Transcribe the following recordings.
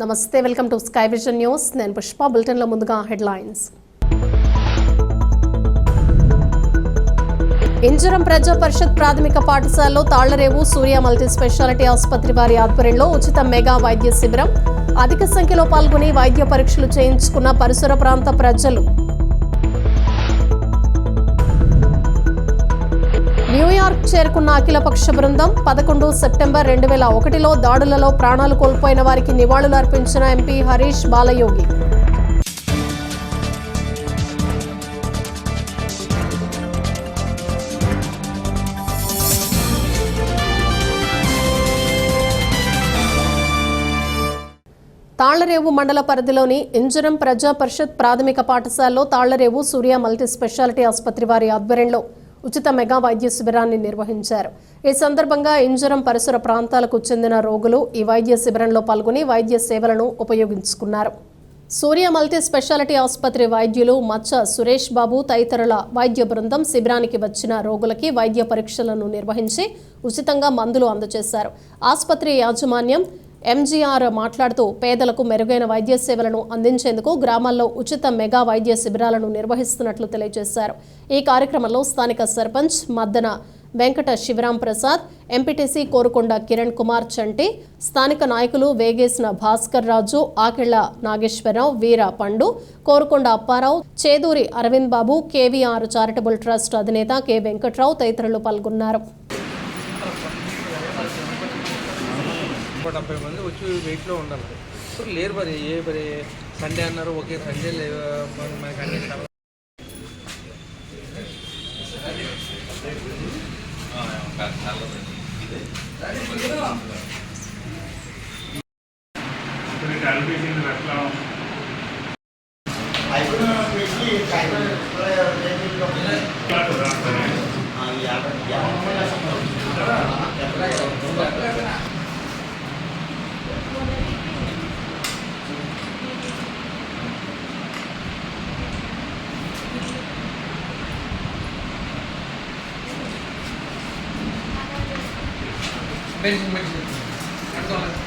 నమస్తే, welcome to sky vision news. నేను పుష్ప. బులెటిన్లో ముందుగా హెడ్లైన్స్. ఇంజరం ప్రజా పరిషత్ ప్రాథమిక పాఠశాలలో తాళ్లరేవు సూర్య మల్టీ స్పెషాలిటీ ఆసుపత్రి వారి ఆధ్వర్యంలో ఉచిత మెగా వైద్య శిబిరం. అధిక సంఖ్యలో పాల్గొని వైద్య పరీక్షలు చేయించుకున్న పరిసర ప్రాంత ప్రజలు. న్యూయార్క్ చేరుకున్న అఖిలపక్ష బృందం 11 సెప్టెంబర్ 2001లో దాడులలో ప్రాణాలు కోల్పోయిన వారికి నివాళులు అర్పించిన ఎంపీ హరీష్ బాలయోగి. తాళ్లరేవు మండల పరిధిలోని ఇంజరం ప్రజా పరిషత్ ప్రాథమిక పాఠశాలలో తాళ్లరేవు సూర్య మల్టీ స్పెషాలిటీ ఆసుపత్రి వారి ఆధ్వర్యంలో ఉచిత మెగా వైద్య శిబిరాన్ని నిర్వహించారు. ఈ సందర్భంగా ఇంజరం పరిసర ప్రాంతాలకు చెందిన రోగులు ఈ వైద్య శిబిరంలో పాల్గొని వైద్య సేవలను ఉపయోగించుకున్నారు. సూర్య మల్టీ స్పెషాలిటీ ఆసుపత్రి వైద్యులు మచ్చ సురేష్ బాబు తదితరుల వైద్య బృందం శిబిరానికి వచ్చిన రోగులకి వైద్య పరీక్షలను నిర్వహించి ఉచితంగా మందులు అందజేశారు. ఆసుపత్రి యాజమాన్యం ఎంజీఆర్ మాట్లాడుతూ పేదలకు మెరుగైన వైద్య సేవలను అందించేందుకు గ్రామాల్లో ఉచిత మెగా వైద్య శిబిరాలను నిర్వహిస్తున్నట్లు తెలియజేశారు. ఈ కార్యక్రమంలో స్థానిక సర్పంచ్ మద్దన వెంకట శివరాం ప్రసాద్, ఎంపీటీసీ కోరుకొండ కిరణ్ కుమార్ చంటి, స్థానిక నాయకులు వేగేసిన భాస్కర్ రాజు, ఆకెళ్ల నాగేశ్వరరావు, వీర పండు, కోరుకొండ అప్పారావు, చేదూరి అరవింద్ బాబు, కేవీఆర్ చారిటబుల్ ట్రస్ట్ అధినేత కె వెంకట్రావు తదితరులు పాల్గొన్నారు. 70 మంది వచ్చి వెయిట్లో ఉండాలి. ఇప్పుడు లేరు మరి సండే అన్నారు. ఓకే, సండే మనకి అన్ని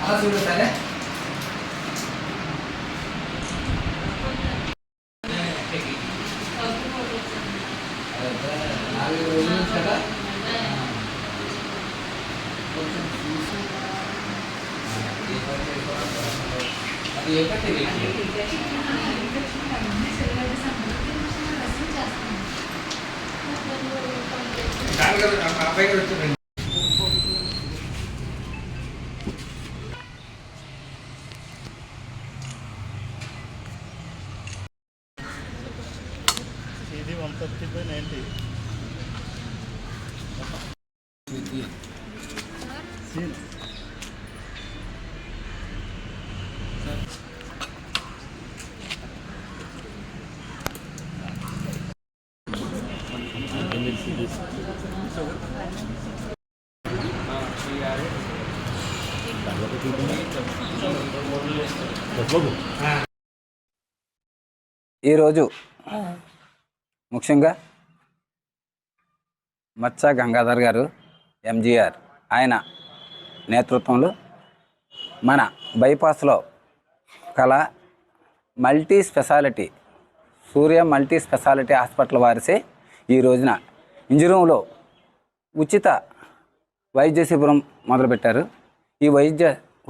అలా చూడాలి. అది అబ్బాయి గారు వచ్చి ఇది 130/90. ఈరోజు ముఖ్యంగా మచ్చ గంగాధర్ గారు ఎంజీఆర్ ఆయన నేతృత్వంలో మన బైపాస్లో కల మల్టీ స్పెషాలిటీ సూర్య మల్టీ స్పెషాలిటీ హాస్పిటల్ వారిసే ఈ రోజున ఇంజరంలో ఉచిత వైద్య శిబిరం మొదలుపెట్టారు. ఈ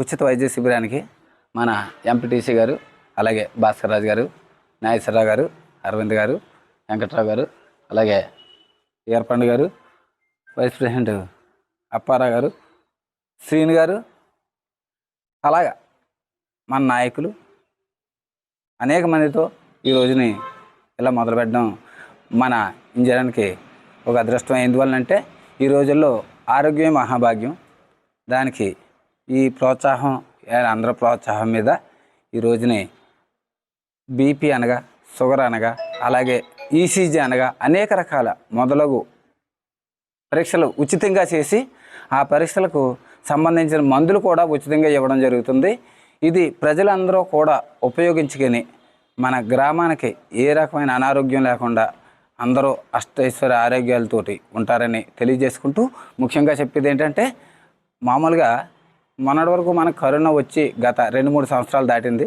ఉచిత వైద్య శిబిరానికి మన ఎంపీటీసీ గారు, అలాగే భాస్కర్ రాజు గారు, నాగేశ్వరరావు గారు, అరవింద్ గారు, వెంకట్రావు గారు, అలాగే వీరపండు గారు, వైస్ ప్రెసిడెంట్ అప్పారావు గారు, శ్రీను గారు, అలాగా మన నాయకులు అనేక మందితో ఈ రోజుని ఇలా మొదలుపెట్టడం మన ఇంజరానికి ఒక అదృష్టం. ఎందువల్లంటే ఈ రోజుల్లో ఆరోగ్యమే మహాభాగ్యం. దానికి ఈ ప్రోత్సాహం, అందరి ప్రోత్సాహం మీద ఈ రోజుని బీపీ అనగా, షుగర్ అనగా, అలాగే ఈసీజీ అనగా అనేక రకాల మొదలగు పరీక్షలు ఉచితంగా చేసి ఆ పరీక్షలకు సంబంధించిన మందులు కూడా ఉచితంగా ఇవ్వడం జరుగుతుంది. ఇది ప్రజలందరూ కూడా ఉపయోగించుకొని మన గ్రామానికి ఏ రకమైన అనారోగ్యం లేకుండా అందరూ అష్టైశ్వర్య ఆరోగ్యాలతోటి ఉంటారని తెలియజేసుకుంటూ ముఖ్యంగా చెప్పేది ఏంటంటే, మామూలుగా మొన్నటి వరకు మనకు కరోనా వచ్చి గత 2-3 సంవత్సరాలు దాటింది.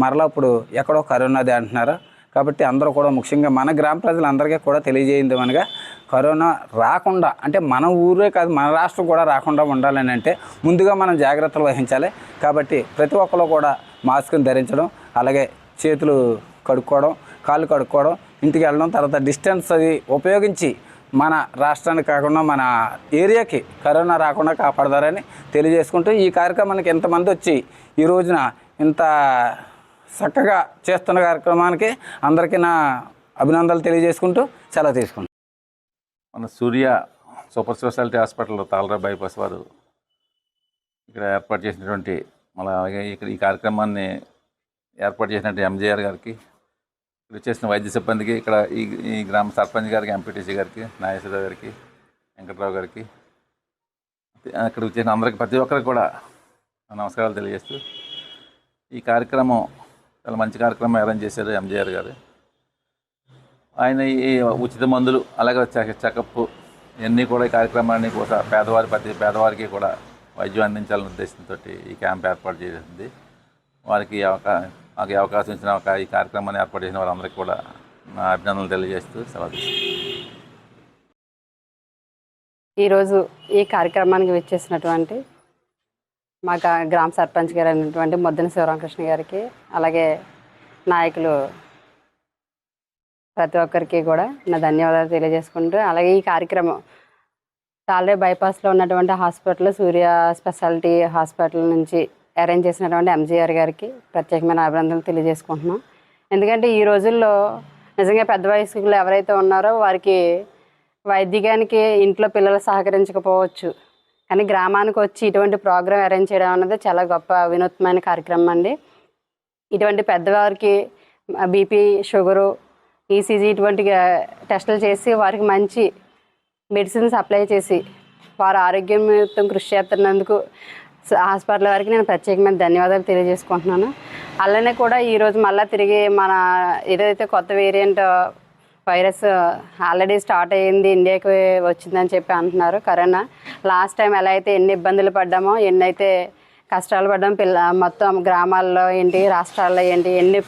మరలా ఇప్పుడు ఎక్కడో కరోనాది అంటున్నారు. కాబట్టి అందరూ కూడా ముఖ్యంగా మన గ్రామ ప్రజలందరికీ కూడా తెలియజేయింది అనగా కరోనా రాకుండా అంటే మన ఊరే కాదు మన రాష్ట్రం కూడా రాకుండా ఉండాలని అంటే ముందుగా మనం జాగ్రత్తలు వహించాలి. కాబట్టి ప్రతి ఒక్కరు కూడా మాస్క్ని ధరించడం, అలాగే చేతులు కడుక్కోవడం, కాళ్ళు కడుక్కోవడం, ఇంటికి వెళ్ళడం, తర్వాత డిస్టెన్స్ అది ఉపయోగించి మన రాష్ట్రానికి కాకుండా మన ఏరియాకి కరోనా రాకుండా కాపాడతారని తెలియజేసుకుంటూ ఈ కార్యక్రమానికి ఎంతమంది వచ్చి ఈ రోజున ఇంత చక్కగా చేస్తున్న కార్యక్రమానికి అందరికీ నా అభినందనలు తెలియజేసుకుంటూ సెలవు తీసుకుంటాను. మన సూర్య సూపర్ స్పెషాలిటీ హాస్పిటల్ తాళరావు బైపాస్ వారు ఇక్కడ ఏర్పాటు చేసినటువంటి అలాగే ఇక్కడ ఈ కార్యక్రమాన్ని ఏర్పాటు చేసినటువంటి ఎంజీఆర్ గారికి, ఇక్కడ చేసిన వైద్య సిబ్బందికి, ఇక్కడ ఈ గ్రామ సర్పంచ్ గారికి, ఎంపీటీసీ గారికి, నాగేశ్వరరావు గారికి, వెంకట్రావు గారికి, ఇక్కడికి చేసిన అందరికీ ప్రతి ఒక్కరికి కూడా నమస్కారాలు తెలియజేస్తూ ఈ కార్యక్రమం చాలా మంచి కార్యక్రమం అరేంజ్ చేశారు ఎంజీఆర్ గారు. ఆయన ఈ ఉచిత మందులు అలాగే చెకప్ ఇవన్నీ కూడా ఈ కార్యక్రమాన్ని కూడా ప్రతి పేదవారికి కూడా వైద్యం అందించాలనే ఉద్దేశంతో ఈ క్యాంప్ ఏర్పాటు చేసింది. వారికి మాకు అవకాశం ఇచ్చిన ఈ కార్యక్రమాన్ని ఏర్పాటు చేసిన వారందరికీ కూడా నా అభినందనలు తెలియజేస్తూ సెలవు. ఈరోజు ఈ కార్యక్రమానికి విచ్చేసినటువంటి మా గ్రామ సర్పంచ్ గారు అయినటువంటి మొద్దన శివరామకృష్ణ గారికి, అలాగే నాయకులు ప్రతి ఒక్కరికి కూడా నా ధన్యవాదాలు తెలియజేసుకుంటూ, అలాగే ఈ కార్యక్రమం తాళరేవు బైపాస్లో ఉన్నటువంటి హాస్పిటల్ సూర్య స్పెషాలిటీ హాస్పిటల్ నుంచి అరేంజ్ చేసినటువంటి ఎంజీఆర్ గారికి ప్రత్యేకమైన అభినందనలు తెలియజేసుకుంటున్నాం. ఎందుకంటే ఈ రోజుల్లో నిజంగా పెద్ద వయస్కులు ఎవరైతే ఉన్నారో వారికి వైద్యానికి ఇంట్లో పిల్లలు సహకరించకపోవచ్చు, కానీ గ్రామానికి వచ్చి ఇటువంటి ప్రోగ్రాం అరేంజ్ చేయడం అన్నది చాలా గొప్ప వినూత్నమైన కార్యక్రమం అండి. ఇటువంటి పెద్దవారికి బీపీ, షుగరు, ఈసీజీ ఇటువంటి టెస్టులు చేసి వారికి మంచి మెడిసిన్స్ అప్లై చేసి వారు ఆరోగ్యం మొత్తం కృషి చేస్తున్నందుకు హాస్పిటల్ వారికి నేను ప్రత్యేకమైన ధన్యవాదాలు తెలియజేసుకుంటున్నాను. అలానే కూడా ఈరోజు మళ్ళీ తిరిగి మన ఏదైతే కొత్త వేరియంట్ వైరస్ ఆల్రెడీ స్టార్ట్ అయ్యింది, ఇండియాకి వచ్చిందని చెప్పి అంటున్నారు. కరోనా లాస్ట్ టైం ఎలా అయితే ఎన్ని ఇబ్బందులు పడ్డామో, ఎన్నైతే కష్టాలు పడ్డాము, మొత్తం గ్రామాల్లో ఏంటి, రాష్ట్రాల్లో ఏంటి, ఎన్ని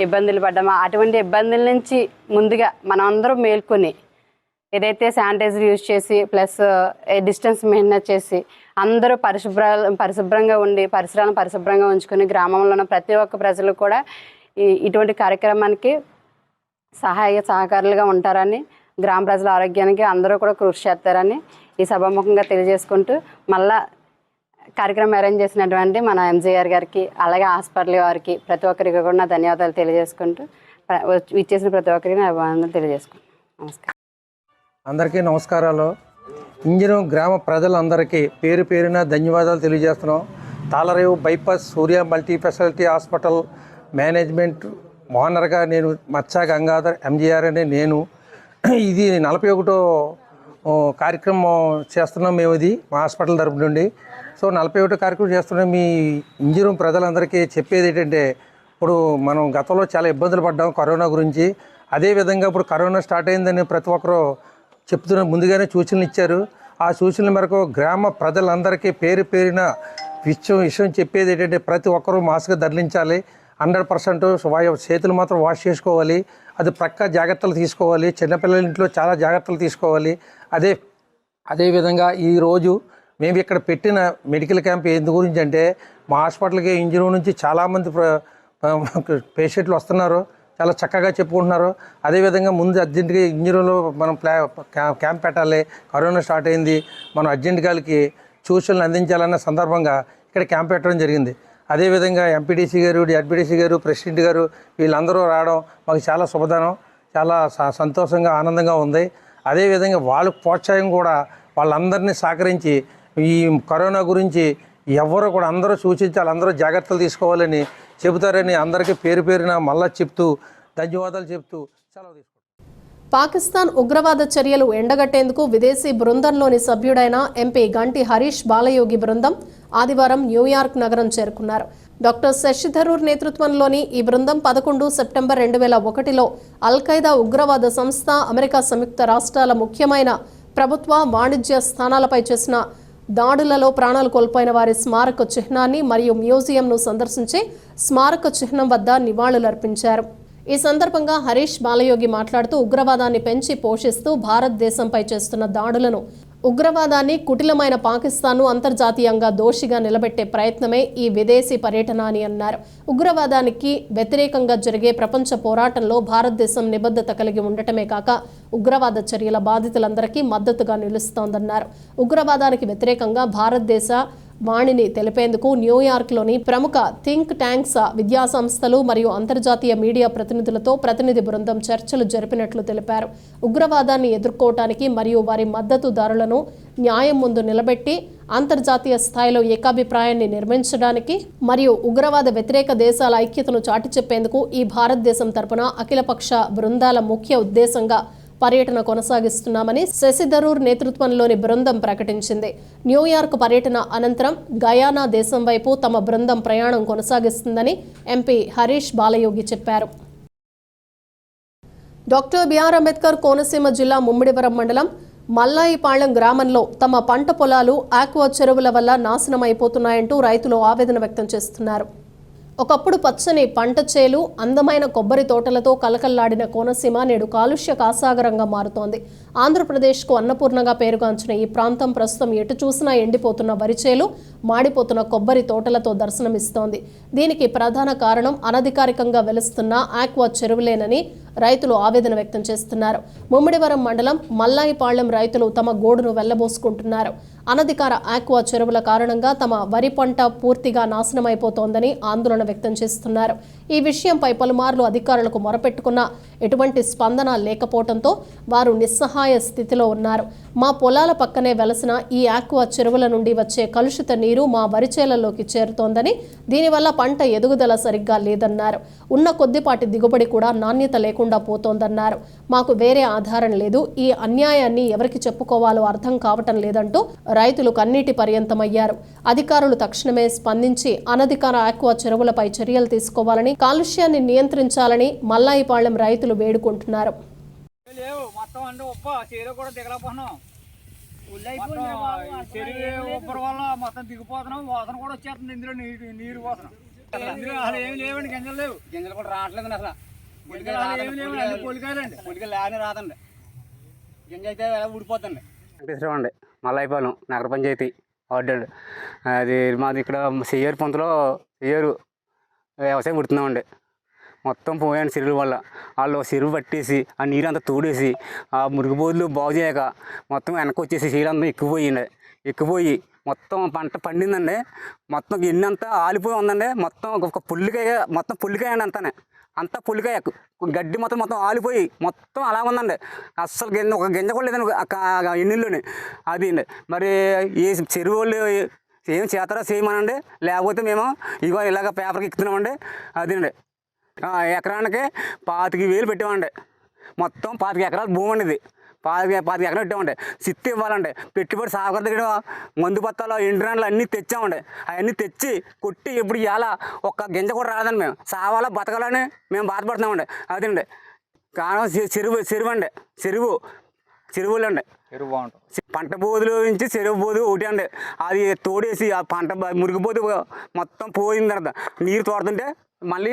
ఇబ్బందులు పడ్డామో అటువంటి ఇబ్బందుల నుంచి ముందుగా మనం అందరూ మేల్కొని ఏదైతే శానిటైజర్ యూజ్ చేసి ప్లస్ డిస్టెన్స్ మెయింటైన్ చేసి అందరూ పరిశుభ్రంగా ఉండి పరిసరాలను పరిశుభ్రంగా ఉంచుకొని గ్రామంలో ఉన్న ప్రతి ఒక్క ప్రజలు కూడా ఇటువంటి కార్యక్రమానికి సహాయ సహకారులుగా ఉంటారని, గ్రామ ప్రజల ఆరోగ్యానికి అందరూ కూడా కృషి చేస్తారని ఈ సభాముఖంగా తెలియజేసుకుంటూ, మళ్ళా కార్యక్రమం అరేంజ్ చేసినటువంటి మన ఎంజీఆర్ గారికి అలాగే హాస్పిటల్ వారికి ప్రతి ఒక్కరికి కూడా నా ధన్యవాదాలు తెలియజేసుకుంటూ ఇచ్చేసిన ప్రతి ఒక్కరికి నా అభినందనలు తెలియజేసుకుంటాను. నమస్కారం. అందరికీ నమస్కారాలు. ఇంజనీరింగ్ గ్రామ ప్రజలందరికీ పేరు పేరున ధన్యవాదాలు తెలియజేస్తున్నాం. తాళరేవు బైపాస్ సూర్య మల్టీ స్పెషాలిటీ హాస్పిటల్ మేనేజ్మెంట్ ఓనర్గా నేను మచ్చా గంగాధర్ ఎంజీఆర్ అనే నేను. ఇది 41వ కార్యక్రమం చేస్తున్నాం మేము, ఇది మా హాస్పిటల్ తరపు నుండి. సో 41వ కార్యక్రమం చేస్తున్నాం. మీ ఇంజనీరింగ్ ప్రజలందరికీ చెప్పేది ఏంటంటే, ఇప్పుడు మనం గతంలో చాలా ఇబ్బందులు పడ్డాం కరోనా గురించి. అదేవిధంగా ఇప్పుడు కరోనా స్టార్ట్ అయిందని ప్రతి ఒక్కరూ చెప్తున్న ముందుగానే సూచనలు ఇచ్చారు. ఆ సూచనల మేరకు గ్రామ ప్రజలందరికీ పేరు పేరిన విషయం చెప్పేది ఏంటంటే, ప్రతి ఒక్కరూ మాస్క్ ధరించాలి. 100% చేతులు మాత్రం వాష్ చేసుకోవాలి. అది ప్రక్క జాగ్రత్తలు తీసుకోవాలి. చిన్నపిల్లల ఇంట్లో చాలా జాగ్రత్తలు తీసుకోవాలి. అదేవిధంగా ఈరోజు మేము ఇక్కడ పెట్టిన మెడికల్ క్యాంప్ ఎందు గురించి అంటే, మా హాస్పిటల్కి ఇంజనీర్ నుంచి చాలామంది పేషెంట్లు వస్తున్నారు, చాలా చక్కగా చెప్పుకుంటున్నారు. అదేవిధంగా ముందు అర్జెంటుగా ఇంజనీర్లో మనం క్యాంప్ పెట్టాలి, కరోనా స్టార్ట్ అయింది, మనం అర్జెంటుగా సూచనలు అందించాలన్న సందర్భంగా ఇక్కడ క్యాంప్ పెట్టడం జరిగింది. అదేవిధంగా ఎంపీటీసీ గారు, డిఆర్పీటీసీ గారు, ప్రెసిడెంట్ గారు వీళ్ళందరూ రావడం మాకు చాలా శుభదానం, చాలా సంతోషంగా ఆనందంగా ఉంది. అదేవిధంగా వాళ్ళకు ప్రోత్సాహం కూడా వాళ్ళందరినీ సహకరించి ఈ కరోనా గురించి ఎవరు కూడా అందరూ సూచించాలి, అందరూ జాగ్రత్తలు తీసుకోవాలని చెబుతారని అందరికీ పేరు పేరున మళ్ళా చెప్తూ ధన్యవాదాలు చెప్తూ సెలవు తీసుకుంటాం. పాకిస్తాన్ ఉగ్రవాద చర్యలు ఎండగట్టేందుకు విదేశీ బృందంలోని సభ్యుడైన ఎంపీ గంటి హరీష్ బాలయోగి బృందం ఆదివారం న్యూయార్క్ నగరం చేరుకున్నారు. డాక్టర్ శశి థరూర్ నేతృత్వంలోని ఈ బృందం 11 సెప్టెంబర్ 2001లో అల్-ఖైదా ఉగ్రవాద సంస్థ, అమెరికా సంయుక్త రాష్ట్రాల ముఖ్యమైన ప్రభుత్వ వాణిజ్య స్థానాలపై చేసిన దాడులలో ప్రాణాలు కోల్పోయిన వారి స్మారక చిహ్నాన్ని మరియు మ్యూజియంను సందర్శించి స్మారక చిహ్నం వద్ద నివాళులర్పించారు. ఈ సందర్భంగా హరీష్ బాలయోగి మాట్లాడుతూ ఉగ్రవాదాన్ని పెంచి పోషిస్తూ భారతదేశంపై చేస్తున్న దాడులను, ఉగ్రవాదాన్ని, కుటిలమైన పాకిస్తాన్ను అంతర్జాతీయంగా దోషిగా నిలబెట్టే ప్రయత్నమే ఈ విదేశీ పర్యటన అని అన్నారు. ఉగ్రవాదానికి వ్యతిరేకంగా జరిగే ప్రపంచ పోరాటంలో భారతదేశం నిబద్ధత కలిగి ఉండటమే కాక ఉగ్రవాద చర్యల బాధితులందరికీ మద్దతుగా నిలుస్తోందన్నారు. ఉగ్రవాదానికి వ్యతిరేకంగా భారతదేశ వాణిని తెలిపేందుకు న్యూయార్క్లోని ప్రముఖ థింక్ ట్యాంక్స్, విద్యా సంస్థలు మరియు అంతర్జాతీయ మీడియా ప్రతినిధులతో ప్రతినిధి బృందం చర్చలు జరిపినట్లు తెలిపారు. ఉగ్రవాదాన్ని ఎదుర్కోవటానికి మరియు వారి మద్దతుదారులను న్యాయం ముందు నిలబెట్టి అంతర్జాతీయ స్థాయిలో ఏకాభిప్రాయాన్ని నిర్మించడానికి మరియు ఉగ్రవాద వ్యతిరేక దేశాల ఐక్యతను చాటి చెప్పేందుకు ఈ భారతదేశం తరపున అఖిలపక్ష బృందాల ముఖ్య ఉద్దేశంగా పర్యటన కొనసాగిస్తున్నామని శశి థరూర్ నేతృత్వంలోని బృందం ప్రకటించింది. న్యూయార్క్ పర్యటన అనంతరం గయానా దేశం వైపు తమ బృందం ప్రయాణం కొనసాగిస్తుందని ఎంపీ హరీష్ బాలయోగి చెప్పారు. డాక్టర్ బిఆర్ అంబేద్కర్ కోనసీమ జిల్లా ముమ్మిడివరం మండలం మల్లాయిపాళెం గ్రామంలో తమ పంట పొలాలు ఆక్వా చెరువుల వల్ల నాశనమైపోతున్నాయంటూ రైతులు ఆవేదన వ్యక్తం చేస్తున్నారు. ఒకప్పుడు పచ్చని పంట చేలు, అందమైన కొబ్బరి తోటలతో కలకల్లాడిన కోనసీమ నేడు కాలుష్య కాసాగరంగా మారుతోంది. ఆంధ్రప్రదేశ్కు అన్నపూర్ణగా పేరుగాంచిన ఈ ప్రాంతం ప్రస్తుతం ఎటు చూసినా ఎండిపోతున్న వరిచేలు, మాడిపోతున్న కొబ్బరి తోటలతో దర్శనమిస్తోంది. దీనికి ప్రధాన కారణం అనధికారికంగా వెలుస్తున్న ఆక్వా చెరువులేనని రైతులు ఆవేదన వ్యక్తం చేస్తున్నారు. ముమ్మిడివరం మండలం మల్లాయిపాళెం రైతులు తమ గోడును వెళ్లబోసుకుంటున్నారు. అనధికార ఆక్వా చెరువుల కారణంగా తమ వరి పంట పూర్తిగా నాశనమైపోతోందని ఆందోళన వ్యక్తం చేస్తున్నారు. ఈ విషయంపై పలుమార్లు అధికారులకు మొరపెట్టుకున్నా ఎటువంటి స్పందన లేకపోవడంతో వారు నిస్సహాయ స్థితిలో ఉన్నారు. మా పొలాల పక్కనే వెలసిన ఈ ఆక్వా చెరువుల నుండి వచ్చే కలుషిత నీరు మా వరిచేలలోకి చేరుతోందని, దీనివల్ల పంట ఎదుగుదల సరిగ్గా లేదన్నారు. ఉన్న కొద్దిపాటి దిగుబడి కూడా నాణ్యత లేకుండా పోతోందన్నారు. మాకు వేరే ఆధారం లేదు, ఈ అన్యాయాన్ని ఎవరికి చెప్పుకోవాలో అర్థం కావటం లేదంటూ రైతులు కన్నీటి పర్యంతమయ్యారు. అధికారులు తక్షణమే స్పందించి అనధికార ఆక్వా చెరువులపై చర్యలు తీసుకోవాలని, కాలుష్యాన్ని నియంత్రించాలని మల్లాయిపాళెం రైతులు వేడుకుంటున్నారు. మొత్తం అంటే ఉప్ప చెరువు కూడా దిగలేకపోతున్నాం. చెరువు ఉప్పర వల్ల మొత్తం దిగిపోతున్నాం. వాసన కూడా వచ్చేస్తుంది. ఇందులో నీరు వాసన. ఇందులో అసలు ఏమి లేవండి, గింజలు లేవు. గింజలు కూడా రావట్లేదండి. అసలు పొలికాయలండి, పొలికాయలు లేని రాదండి. గింజ అయితే ఊడిపోతుంది. వెంకటేశ్వరం అండి, మల్లాయిపాలెం నగర పంచాయతీ వార్డు అండి. అది మాది ఇక్కడ చెయ్యరు పొంతలో చెయ్యరు వ్యవసాయం పుడుతున్నామండి. మొత్తం పోయాను చెరువుల వల్ల. వాళ్ళు చెరువు పట్టేసి ఆ నీరు అంతా తోడేసి ఆ మురుగుబోదులు బాగు చేయక మొత్తం వెనక్కి వచ్చేసి చెరువు అంతా ఎక్కిపోయి మొత్తం పంట పండిందండి. మొత్తం ఎన్నంతా ఆలిపోయి ఉందండి. మొత్తం ఒక పుల్లికాయ, మొత్తం పుల్లికాయ అండి. అంతా పుల్లికాయ, గడ్డి మొత్తం ఆలిపోయి మొత్తం అలా ఉందండి. అస్సలు ఒక గింజ కూడా లేదండి ఎన్నిల్లోని. అది అండి. మరి ఏ చెరువు వాళ్ళు ఏం చేస్తారో చేయమనండి, లేకపోతే మేము ఇగో ఇలాగ పేపర్కి ఎక్కుతున్నామండి. అదండి. ఎకరానికి 25,000 పెట్టామండి. మొత్తం 25 ఎకరాల భూమి అండి. ఇది 25 ఎకరాలు పెట్టామండి. సిత్తు ఇవ్వాలండి. పెట్టుబడి సాగర్ దగ్గర మందు బత్తాలు, ఎండురాన్లు అన్నీ తెచ్చామండి. అవన్నీ తెచ్చి కొట్టి ఇప్పుడు ఇలా ఒక్క గింజ కూడా రాదండి. మేము సావాలా బతకాలని మేము బాధపడుతున్నామండి. అదండి కారణం. చెరువు అండి. చెరువులు అండి. చెరువు బాగుంటుంది. పంట బోధులు నుంచి చెరువు బోధు ఒకటి అండి. అది తోడేసి ఆ పంట మురిగిపోతు మొత్తం పోయిన తర్వాత నీరు తోడుతుంటే మళ్ళీ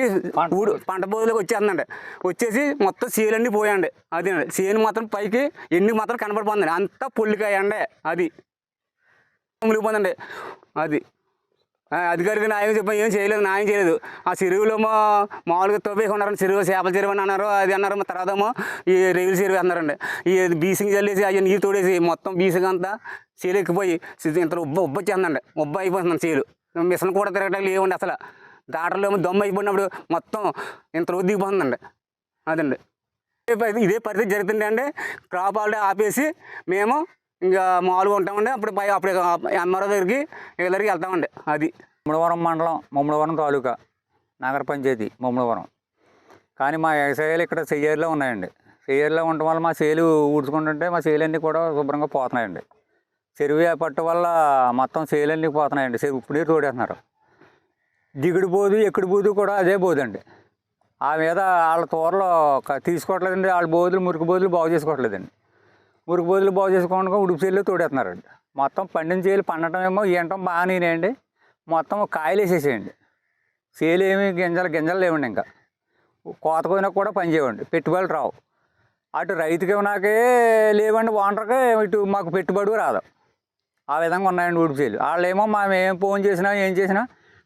పంట బోధులోకి వచ్చేస్తుందండి. వచ్చేసి మొత్తం చేలన్నీ పోయండి. అది అండి. చేను మాత్రం పైకి ఎన్ని మాత్రం కనపడిపోతుందండి. అంతా పుల్లికాయ అండి. అది మునిగిపోతుందండి. అది అధికారికి న్యాయం చెప్పి ఏం చేయలేదు, న్యాయం చేయలేదు. ఆ చెరువులో మామూలుగా తవ్వేసి ఉన్నారండి. చెరువు చేపల చెరువు అని అన్నారు, అది అన్నారు. తర్వాత ఈ రైలు చెరువు అన్నారండి. ఈ బీసింగ్ చల్లేసి అవి నీరు తోడేసి మొత్తం బీసింగ్ అంతా చేలు ఎక్కిపోయి ఇంత ఉబ్బ వచ్చేస్తుందండి. ఉబ్బ అయిపోతుందండి చేలు. మిషన్ కూడా తిరగటం లేవండి. అసలు దాటలో దమ్మ అయిపోయినప్పుడు మొత్తం ఇంత రోజు దిగిపోతుందండి. అదండి. ఇదే పరిస్థితి జరుగుతుంది అండి. క్రాప్ హాలిడే ఆపేసి మేము ఇంకా మామూలుగా ఉంటామండి. అప్పుడు ఎంఆర్ఓ దగ్గరికి వీళ్ళకి వెళ్తామండి. అది ముమ్మడివరం మండలం, ముమ్మడివరం తాలూకా, నగర పంచాయతీ ముమ్మడివరం. కానీ మా వ్యవసాయాలు ఇక్కడ చెయ్యేరులో ఉన్నాయండి. చెయ్యేరులో ఉండటం వల్ల మా చేలు ఊడ్చుకుంటుంటే మా చేలన్నీ కూడా శుభ్రంగా పోతున్నాయండి. చెరువు పట్టు వల్ల మొత్తం చేలన్నీ పోతున్నాయండి. ఇప్పుడు తోడేస్తున్నారు. దిగుడు బోదు, ఎక్కుడు బోదు కూడా అదే బోదండి. ఆ మీద వాళ్ళ తోరలో తీసుకోవట్లేదండి. వాళ్ళ బోధులు, మురికి బోధులు బాగు చేసుకోవట్లేదండి. మురికి బోధులు బాగు చేసుకోకుండా ఉడుపు చేలు తోడేస్తున్నారండి. మొత్తం పండిన చేలు పండటం ఏమో ఇవ్వటం బాగానేయండి, మొత్తం కాయలు వేసేసేయండి. చేలు ఏమి గింజలు లేవండి, ఇంకా కోత పోయినా కూడా పని చేయవండి, పెట్టుబడులు రావు. అటు రైతుకి నాకే లేవండి, ఓనర్కి ఇటు మాకు పెట్టుబడి రాదు. ఆ విధంగా ఉన్నాయండి ఊడిపి చేలు. వాళ్ళు ఏమో మేము ఏం ఫోన్ చేసినా ఏం చేసినా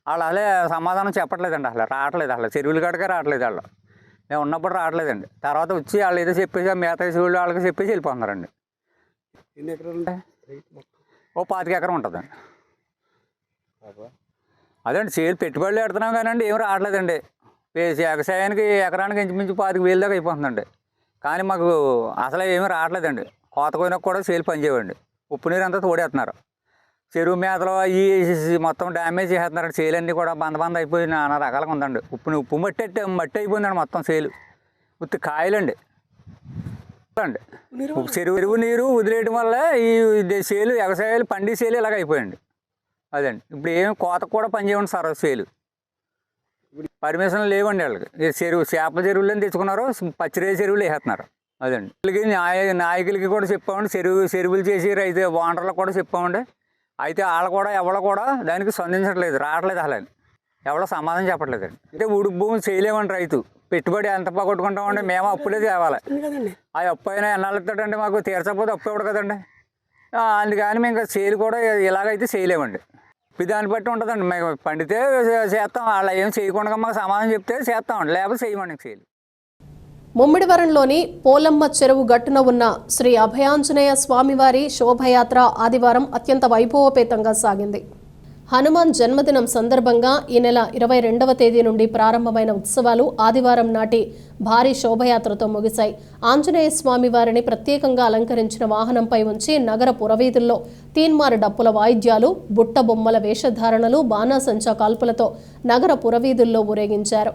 వాళ్ళు అసలే సమాధానం చెప్పట్లేదండి, అసలు రావట్లేదు, అసలు చెరువుల కాడికే రావట్లేదు. వాళ్ళు మేము ఉన్నప్పుడు రావట్లేదండి. తర్వాత వచ్చి వాళ్ళు ఏదో చెప్పేసి మిగతా చెరువులు వాళ్ళకి చెప్పేసి వెళ్ళిపోతున్నారండి. ఎన్ని ఎకరాలు ఉంటాయి? ఓ 25 ఎకరం ఉంటుందండి. అదండి చేలు పెట్టుబడులు పెడుతున్నాం కానండి ఏం రావట్లేదండి. వ్యవసాయానికి ఎకరానికి ఇంచుమించు 25,000 దాకా అయిపోతుందండి. కానీ మాకు అసలు ఏమీ రావట్లేదండి. కోత పోయినా కూడా చేలు పనిచేయండి. ఉప్పు నీరు అంతా తోడేస్తున్నారు. చెరువు మేతలో అవి మొత్తం డ్యామేజ్ చేస్తున్నారండి. చేలు అన్నీ కూడా బంద అయిపోయి నానా రకాలుగా ఉందండి. ఉప్పు మట్టి అయిపోయిందండి మొత్తం చేలు. ఉత్తి కాయలండి అండి. చెరువు నీరు వదిలేయడం వల్ల ఈ చేలు వ్యవసాయాలు పండి చేలు ఇలాగ అయిపోయండి. అదండి ఇప్పుడు ఏమి కోత కూడా పనిచేయండి సార్. చేలు పర్మిషన్లు లేవండి వాళ్ళకి. చెరువు చేపల చెరువులని తెచ్చుకున్నారు, పచ్చిరేజు చెరువులు వేసేస్తున్నారు. అదండి వీళ్ళకి నాయకులకి కూడా చెప్పామండి, చెరువులు చేసి రైతు ఓనర్లకు కూడా చెప్పామండి. అయితే వాళ్ళు కూడా ఎవరు కూడా దానికి స్పందించట్లేదు, రావట్లేదు, అసలు ఎవరో సమాధానం చెప్పట్లేదండి. అంటే ఉడుకు భూమి చేయలేమండి రైతు. పెట్టుబడి ఎంత పోగొట్టుకుంటామండి, మేము అప్పులే తేవాలి. ఆ అప్పు అయినా ఎన్నాళ్ళు ఇస్తాడండి, మాకు తీర్చకపోతే అప్పు ఇవ్వడు కదండి. అందుకని మేము ఇంకా చేలు కూడా ఇలాగైతే చేయలేమండి. దాన్ని బట్టి ఉంటుందండి. మేము పండితే చేస్తాం, వాళ్ళు ఏం చేయకుండా మాకు సమాధానం చెప్తే చేస్తామండి, లేకపోతే చేయమండి చేయాలి. ముమ్మిడివరంలోని పోలమ్మ చెరువు గట్టున ఉన్న శ్రీ అభయాంజనేయ స్వామివారి శోభయాత్ర ఆదివారం అత్యంత వైభవపేతంగా సాగింది. హనుమాన్ జన్మదినం సందర్భంగా ఈ నెల 22వ తేదీ నుండి ప్రారంభమైన ఉత్సవాలు ఆదివారం నాటి భారీ శోభయాత్రతో ముగిశాయి. ఆంజనేయ స్వామి వారిని ప్రత్యేకంగా అలంకరించిన వాహనంపై ఉంచి నగర పురవీధుల్లో తీన్మార్ డప్పుల వాయిద్యాలు, బుట్ట బొమ్మల వేషధారణలు, బాణాసంచా కాల్పులతో నగర పురవీధుల్లో ఊరేగించారు.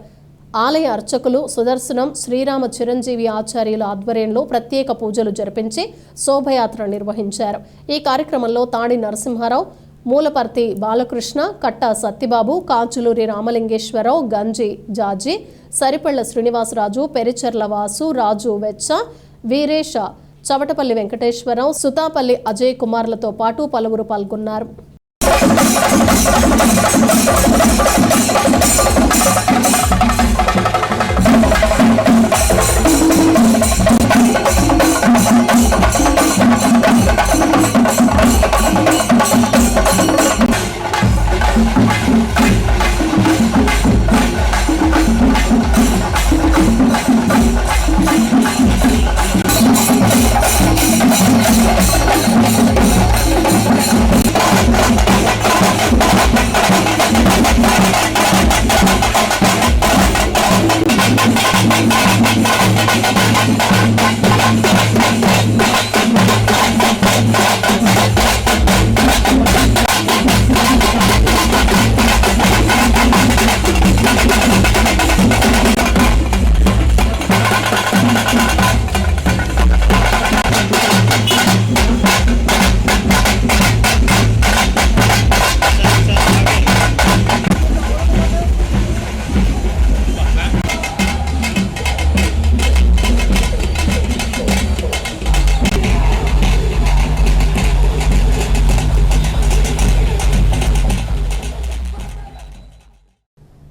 ఆలయ అర్చకులు సుదర్శనం శ్రీరామ చిరంజీవి ఆచార్యుల ఆధ్వర్యంలో ప్రత్యేక పూజలు జరిపించి శోభయాత్ర నిర్వహించారు. ఈ కార్యక్రమంలో తాడి నరసింహారావు, మూలపర్తి బాలకృష్ణ, కట్టా సత్తిబాబు, కాంచులూరి రామలింగేశ్వరరావు, గంజి జాజీ, సరిపళ్ల శ్రీనివాసరాజు, పెరిచెర్ల వాసు, రాజు వెచ్చ, వీరేష, చవటపల్లి వెంకటేశ్వరరావు, సుతాపల్లి అజయ్ కుమార్లతో పాటు పలువురు పాల్గొన్నారు.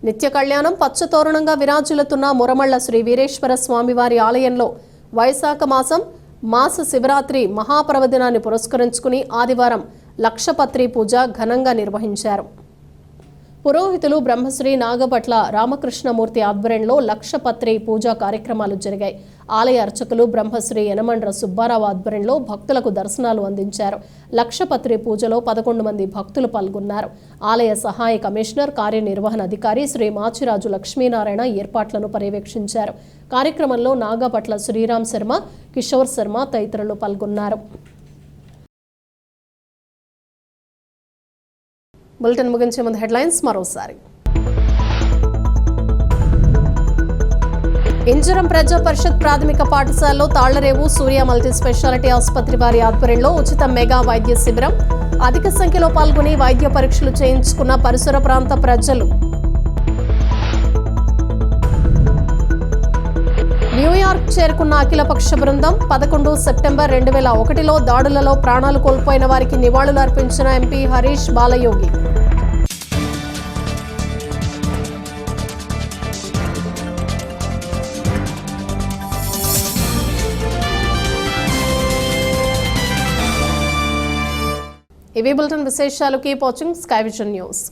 నిత్య కళ్యాణం పచ్చతోరణంగా విరాజిల్లుతున్న మురమళ్ల శ్రీ వీరేశ్వర స్వామివారి ఆలయంలో వైశాఖ మాస శివరాత్రి మహాపర్వదినాన్ని పురస్కరించుకుని ఆదివారం లక్షపత్రి పూజ ఘనంగా నిర్వహించారు. పురోహితులు బ్రహ్మశ్రీ నాగభట్ల రామకృష్ణమూర్తి ఆధ్వర్యంలో లక్షపత్రి పూజా కార్యక్రమాలు జరిగాయి. ఆలయ అర్చకులు బ్రహ్మశ్రీ యనమండ్ర సుబ్బారావు ఆధ్వర్యంలో భక్తులకు దర్శనాలు అందించారు. లక్షపత్రి పూజలో 11 మంది భక్తులు పాల్గొన్నారు. ఆలయ సహాయ కమిషనర్ కార్యనిర్వహణ అధికారి శ్రీ మాచిరాజు లక్ష్మీనారాయణ ఏర్పాట్లను పర్యవేక్షించారు. కార్యక్రమంలో నాగభట్ల శ్రీరామ్ శర్మ, కిషోర్ శర్మ తదితరులు పాల్గొన్నారు. బులెటిన్ ముగించే ముందు హెడ్లైన్స్ మరోసారి. ఇంజరం ప్రజా పరిషత్ ప్రాథమిక పాఠశాలలో తాళ్లరేవు సూర్య మల్టీ స్పెషాలిటీ ఆసుపత్రి వారి ఆధ్వర్యంలో ఉచిత మెగా వైద్య శిబిరం. అధిక సంఖ్యలో పాల్గొని వైద్య పరీక్షలు చేయించుకున్న పరిసర ప్రాంత ప్రజలు. న్యూయార్క్ చేరుకున్న అఖిలపక్ష బృందం 11 సెప్టెంబర్ 2001లో దాడులలో ప్రాణాలు కోల్పోయిన వారికి నివాళులు అర్పించిన ఎంపీ హరీష్ బాలయోగి. ఇవి బులెటిన్ విశేషాలు. Keep watching sky vision news.